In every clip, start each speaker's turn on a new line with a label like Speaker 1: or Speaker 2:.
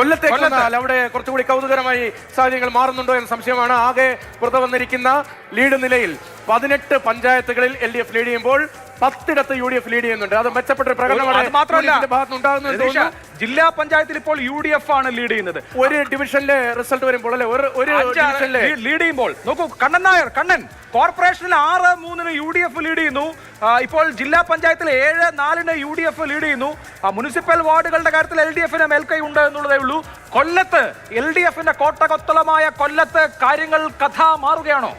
Speaker 1: കൊല്ലത്തേക്ക് വന്നാൽ അവിടെ കുറച്ചുകൂടി കൗതുകരമായി സാഹചര്യങ്ങൾ മാറുന്നുണ്ടോ എന്ന സംശയമാണ്. ആകെ പുറത്തു വന്നിരിക്കുന്ന ലീഡ് നിലയിൽ 18 പഞ്ചായത്തുകളിൽ LDF ലീഡ് ചെയ്യുമ്പോൾ 10 UDF ലീഡ് ചെയ്യുന്നുണ്ട്. അത് മെച്ചപ്പെട്ട പ്രകടനമാണ് ഭാഗത്തുനിന്നുണ്ടാകുന്നത്.
Speaker 2: ജില്ലാ പഞ്ചായത്തിൽ ഇപ്പോൾ UDF ആണ് ലീഡ് ചെയ്യുന്നത്.
Speaker 1: ഒരു ഡിവിഷനിലെ റിസൾട്ട് വരുമ്പോൾ അല്ലെ ഒരു ഡിവിഷനിലെ
Speaker 2: ലീഡ് ചെയ്യുമ്പോൾ നോക്കൂ, കണ്ണൻ നായർ കോർപ്പറേഷനിൽ 6-3 UDF ലീഡ് ചെയ്യുന്നു. ഇപ്പോൾ ജില്ലാ പഞ്ചായത്തിൽ 7-4 UDF ലീഡ് ചെയ്യുന്നു. മുനിസിപ്പൽ വാർഡുകളുടെ കാര്യത്തിൽ LDF മേൽക്കൈ ഉണ്ട് എന്നുള്ളതേ ഉള്ളൂ. കൊല്ലത്ത് LDF കോട്ടകൊത്തളമായ കൊല്ലത്ത് കാര്യങ്ങൾ കഥ മാറുകയാണോ?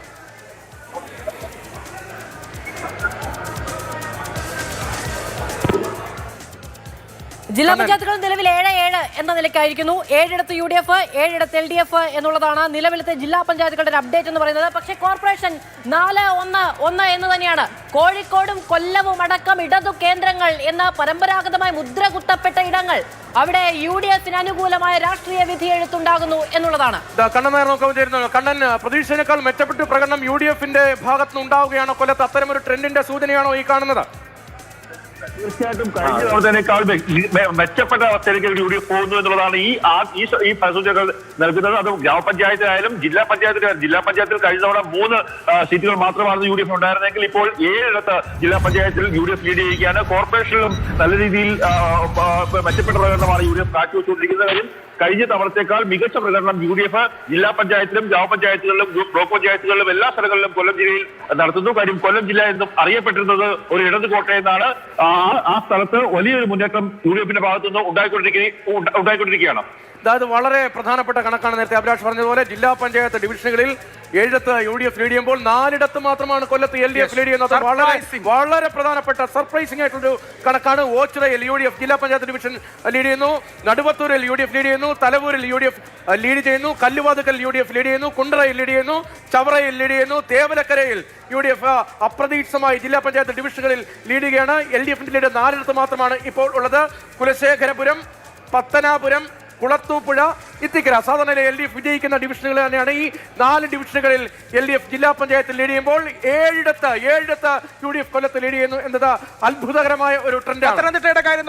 Speaker 3: ജില്ലാ പഞ്ചായത്തുകൾ നിലവിൽ 7-7 എന്ന നിലയ്ക്കായിരിക്കുന്നു. 7 UDF, 7 LDF എന്നുള്ളതാണ് നിലവിലത്തെ ജില്ലാ പഞ്ചായത്തുകളുടെ അപ്ഡേറ്റ് എന്ന് പറയുന്നത്. പക്ഷേ കോർപ്പറേഷൻ 4-1-1 എന്ന് തന്നെയാണ്. കോഴിക്കോടും കൊല്ലവും അടക്കം ഇടതു കേന്ദ്രങ്ങൾ എന്ന പരമ്പരാഗതമായി മുദ്ര കുത്തപ്പെട്ട ഇടങ്ങൾ, അവിടെ UDF അനുകൂലമായ രാഷ്ട്രീയ വിധി എഴുത്തുണ്ടാകുന്നു എന്നുള്ളതാണ്.
Speaker 1: കണ്ണൻ നായർ നോക്കാൻ ചേരുന്നത്. കണ്ണൻ, പ്രതീക്ഷയേക്കാൾ മെച്ചപ്പെട്ട പ്രകടനം UDF ഭാഗത്തുനിന്ന് ഉണ്ടാവുകയാണോ കൊല്ലത്ത്? അത്തരമൊരു ട്രെൻഡിന്റെ സൂചനയാണോ ഈ കാണുന്നത്?
Speaker 4: തീർച്ചയായിട്ടും കഴിഞ്ഞ തവണത്തേക്കാൾ മെച്ചപ്പെട്ട അവസ്ഥയിലേക്ക് UDF പോകുന്നു എന്നുള്ളതാണ് ഈ സൂചനകൾ നൽകുന്നത്. അത് ഗ്രാമപഞ്ചായത്തിലായാലും ജില്ലാ പഞ്ചായത്തിൽ കഴിഞ്ഞ തവണ 3 സീറ്റുകൾ മാത്രമാണ് UDF ഉണ്ടായിരുന്നെങ്കിൽ ഇപ്പോൾ 7 ജില്ലാ പഞ്ചായത്തിൽ UDF ലീഡ് ചെയ്യുകയാണ്. കോർപ്പറേഷനിലും നല്ല രീതിയിൽ മെച്ചപ്പെട്ട പ്രകടനമാണ് UDF കാഴ്ചവെച്ചുകൊണ്ടിരിക്കുന്ന കാര്യം. കഴിഞ്ഞ തവണത്തേക്കാൾ മികച്ച പ്രകടനം UDF ജില്ലാ പഞ്ചായത്തിലും ഗ്രാമപഞ്ചായത്തുകളിലും ബ്ലോക്ക് പഞ്ചായത്തുകളിലും എല്ലാ സ്ഥലങ്ങളിലും കൊല്ലം ജില്ലയിൽ നടത്തുന്നു. കാര്യം കൊല്ലം ജില്ല എന്നും അറിയപ്പെട്ടിരുന്നത് ഒരു ഇടത് കോട്ടയെന്നാണ്. ആ സ്ഥലത്ത് വലിയൊരു മുന്നേറ്റം UDF ഭാഗത്തുനിന്ന് ഉണ്ടായിക്കൊണ്ടിരിക്കുകയാണ്.
Speaker 1: അതായത് വളരെ പ്രധാനപ്പെട്ട കണക്കാണ്. നേരത്തെ അഭിലാഷ് പറഞ്ഞതുപോലെ ജില്ലാ പഞ്ചായത്ത് ഡിവിഷനുകളിൽ 7 UDF ലീഡ് ചെയ്യുമ്പോൾ 4 മാത്രമാണ് കൊല്ലത്ത് LDF ലീഡ് ചെയ്യുന്നത്. വളരെ പ്രധാനപ്പെട്ട സർപ്രൈസിംഗ് ആയിട്ടുള്ളൊരു കണക്കാണ്. ഓച്ചിറയിൽ UDF ജില്ലാ പഞ്ചായത്ത് ഡിവിഷൻ ലീഡ് ചെയ്യുന്നു. നടുവത്തൂരിൽ UDF ലീഡ് ചെയ്യുന്നു. തലവൂരിൽ UDF ലീഡ് ചെയ്യുന്നു. കല്ലുവാതുക്കൽ UDF ലീഡ് ചെയ്യുന്നു. കുണ്ടറയിൽ ലീഡ് ചെയ്യുന്നു. ചവറയിൽ ലീഡ് ചെയ്യുന്നു. തേവലക്കരയിൽ UDF അപ്രതീക്ഷിതമായി ജില്ലാ പഞ്ചായത്ത് ഡിവിഷനുകളിൽ ലീഡ് ചെയ്യുകയാണ്. LDF ലീഡ് 4 മാത്രമാണ് ഇപ്പോൾ ഉള്ളത്. കുലശേഖരപുരം, പത്തനാപുരം, കുളത്തൂപ്പുഴ, ഇത്തിക്കര സാധാരണ LDF വിജയിക്കുന്ന ഡിവിഷനുകൾ തന്നെയാണ്. ഈ 4 ഡിവിഷനുകളിൽ LDF ജില്ലാ പഞ്ചായത്തിൽ ലീഡ് ചെയ്യുമ്പോൾ 7 UDF കൊല്ലത്ത് ലീഡ് ചെയ്യുന്നു എന്നത് അത്ഭുതകരമായ ഒരു ട്രെൻഡാണ്.
Speaker 2: പത്തനംതിട്ടയുടെ കാര്യം